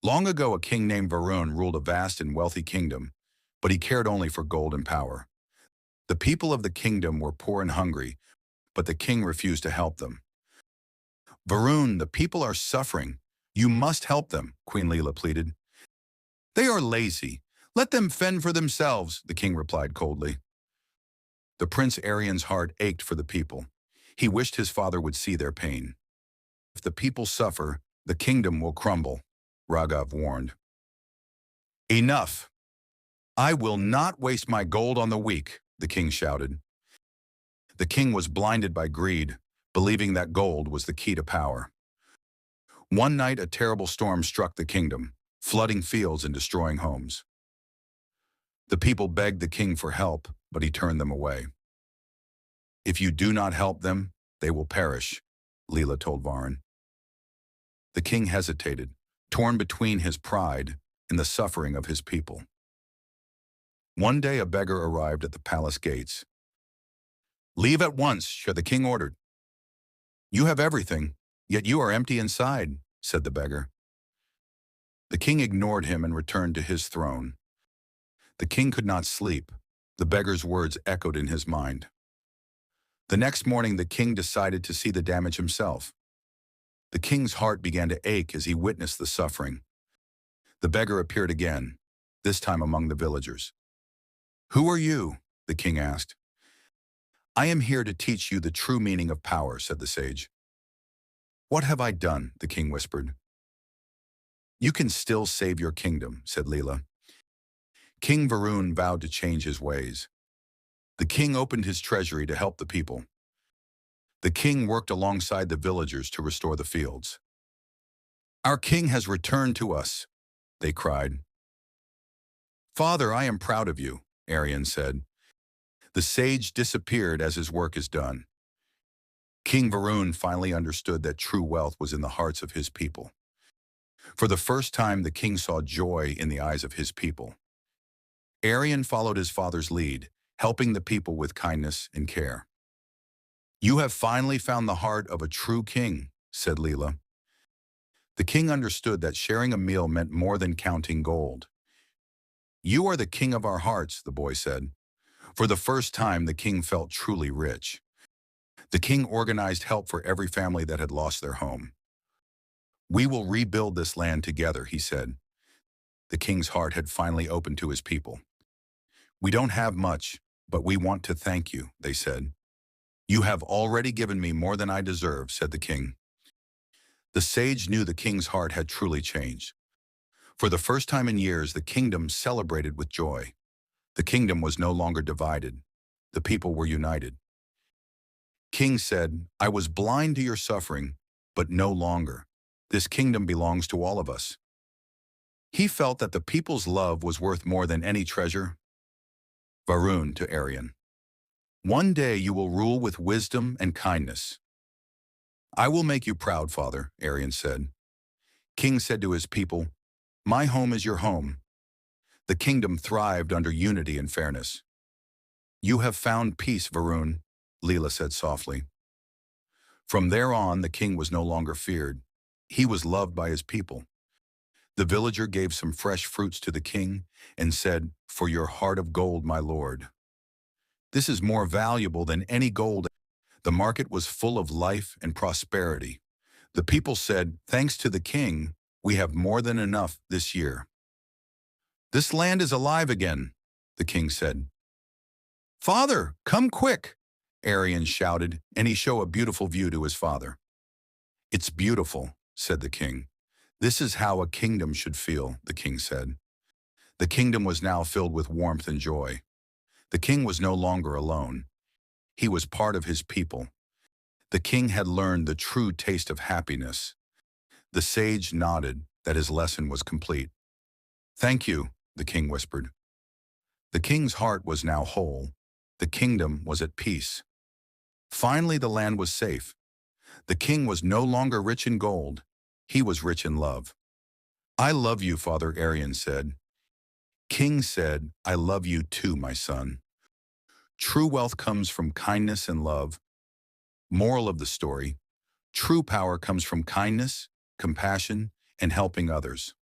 Long ago, a king named Varun ruled a vast and wealthy kingdom, but he cared only for gold and power. The people of the kingdom were poor and hungry, but the king refused to help them. Varun, the people are suffering. You must help them, Queen Leela pleaded. They are lazy. Let them fend for themselves, the king replied coldly. The Prince Aryan's heart ached for the people. He wished his father would see their pain. If the people suffer, the kingdom will crumble, Raghav warned. Enough! I will not waste my gold on the weak, the king shouted. The king was blinded by greed, believing that gold was the key to power. One night, a terrible storm struck the kingdom, flooding fields and destroying homes. The people begged the king for help, but he turned them away. If you do not help them, they will perish, Leela told Varun. The king hesitated, torn between his pride and the suffering of his people. One day a beggar arrived at the palace gates. Leave at once, the king ordered. You have everything, yet you are empty inside, said the beggar. The king ignored him and returned to his throne. The king could not sleep. The beggar's words echoed in his mind. The next morning, the king decided to see the damage himself. The king's heart began to ache as he witnessed the suffering. The beggar appeared again, this time among the villagers. Who are you? The king asked. I am here to teach you the true meaning of power, said the sage. What have I done? The king whispered. You can still save your kingdom, said Leela. King Varun vowed to change his ways. The king opened his treasury to help the people. The king worked alongside the villagers to restore the fields. Our king has returned to us, they cried. Father, I am proud of you, Aryan said. The sage disappeared as his work is done. King Varun finally understood that true wealth was in the hearts of his people. For the first time, the king saw joy in the eyes of his people. Aryan followed his father's lead, helping the people with kindness and care. You have finally found the heart of a true king, said Leela. The king understood that sharing a meal meant more than counting gold. You are the king of our hearts, the boy said. For the first time, the king felt truly rich. The king organized help for every family that had lost their home. We will rebuild this land together, he said. The king's heart had finally opened to his people. We don't have much, but we want to thank you, they said. You have already given me more than I deserve, said the king. The sage knew the king's heart had truly changed. For the first time in years, the kingdom celebrated with joy. The kingdom was no longer divided. The people were united. King said, I was blind to your suffering, but no longer. This kingdom belongs to all of us. He felt that the people's love was worth more than any treasure. Varun to Aryan. One day you will rule with wisdom and kindness. I will make you proud, father, Aryan said. King said to his people, my home is your home. The kingdom thrived under unity and fairness. You have found peace, Varun, Leela said softly. From there on, the king was no longer feared. He was loved by his people. The villager gave some fresh fruits to the king and said, for your heart of gold, my lord. This is more valuable than any gold. The market was full of life and prosperity. The people said, thanks to the king, we have more than enough this year. This land is alive again, the king said. Father, come quick, Aryan shouted, and he showed a beautiful view to his father. It's beautiful, said the king. This is how a kingdom should feel, the king said. The kingdom was now filled with warmth and joy. The king was no longer alone. He was part of his people. The king had learned the true taste of happiness. The sage nodded that his lesson was complete. Thank you, the king whispered. The king's heart was now whole. The kingdom was at peace. Finally, the land was safe. The king was no longer rich in gold. He was rich in love. I love you, Father, Aryan said. King said, I love you too, my son. True wealth comes from kindness and love. Moral of the story, true power comes from kindness, compassion, and helping others.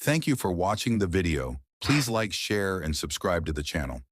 Thank you for watching the video. Please like, share, and subscribe to the channel.